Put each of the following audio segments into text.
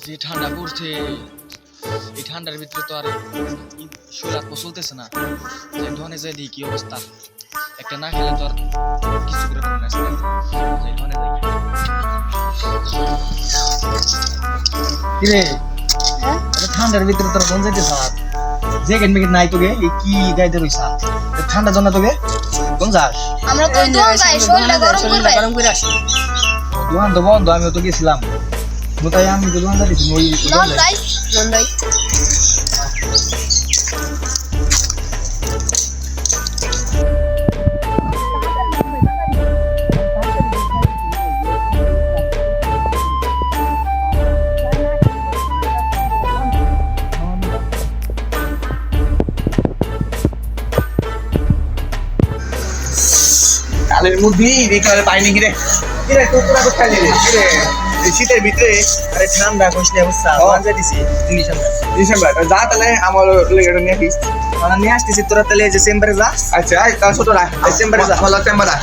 যে ঠান্ডা পড়ছে, এই ঠান্ডার ভিতরে তো আর শরীর আত্ম চলতেছে না। যে ধনে যাই দিই কি অবস্থা, একটা না খেলে তো আর কিছু করে পারে না। যে ধনে যাই কিরে, ঠান্ডার ভিতরে তোর কোন যাইতে সার জ্যাকেট মেকেট নাই তোকে, এই কি গাইতে রইছা ঠান্ডা জন্য তোকে কোন যাস? আমরা তো দোকান যাই, শরীরটা গরম করে আসি। দোকান তো বন্ধ, আমিও তো গেছিলাম মোটাই, আমি তো দোকান যাচ্ছি ওই নন্দাই কালের মধ্যে বিকালে পাইনি কিরে কিরে তোরা তো খালি রে কিরে এই শীতের ভিতরে আরে ঠান্ডা কইছিস অবস্থা বাজে দিছি ডিসেম্বর যা তাহলে আমার লেগেটা নিয়ে আসিস মানে নিয়ে আসতেছি, তোরা তাহলে ডিসেম্বরে যা। আচ্ছা তাহলে ছোট রাখ ডিসেম্বরে যা ভালো ডিসেম্বর রাখ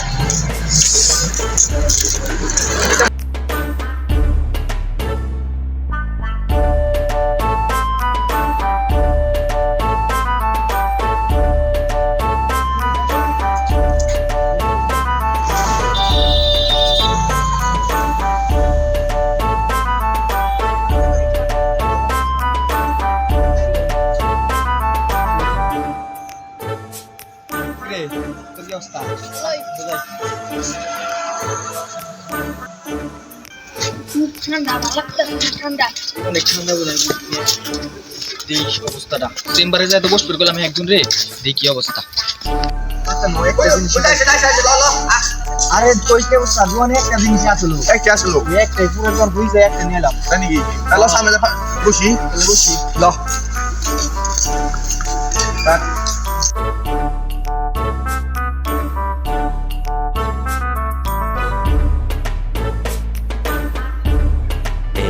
তোর কি অবস্থা? ঠান্ডা ঠান্ডা অনেক ঠান্ডা বলে দেখি অবস্থাটা। চেম্বারে যাই তো বসতে গেলাম একজন রে, দেখি অবস্থা। আরে তুই কি অবস্থা? দুয়ানে একটা জিনিস আসলো, কি আসলো একটাই পুরো জ্বর বুঝে একটা নিয়ে এলাম। জানি কি তাহলে সামনে বসি বসি ল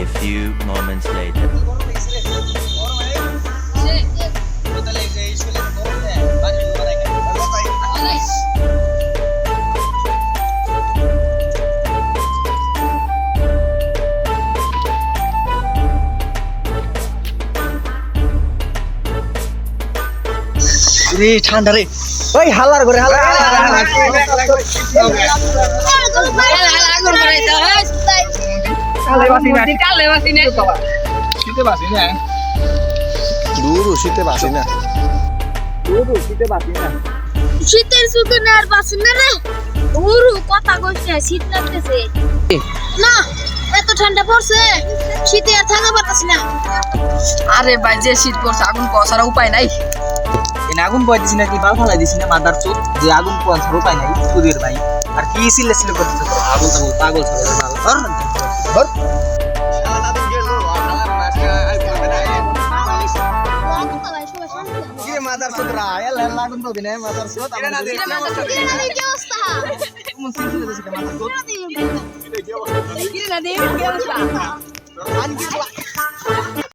A few moments later. রে ঠান্ডা রে, ওই হালার করে হালার শীতে বাসি না শীতে বাসি না শীতের সুতনে আর বাসন না রে, ওরু কথা কইছে শীত লাগতেছে না, এত ঠান্ডা পড়ছে শীতে আর থাকা পারতাছ না। আরে ভাই যে শীত পড়ছে আগুন পাওয়া ছাড়া উপায় নাই। আগুন পয় দিছি না কি বাল ফালাই দিছি না মাদার চোদ, যে আগুন পাওয়া ছাড়া উপায় নাই তোদের ভাই। আর কি সিলে সিলে করতেছ আগুন তো পাগল ছাড়া মাল ধর মাদার চোদ রা এলা আগুন পাবি না মাদার চোদ। কি অবস্থা? মাদার চোদ কি না দেই কি অবস্থা?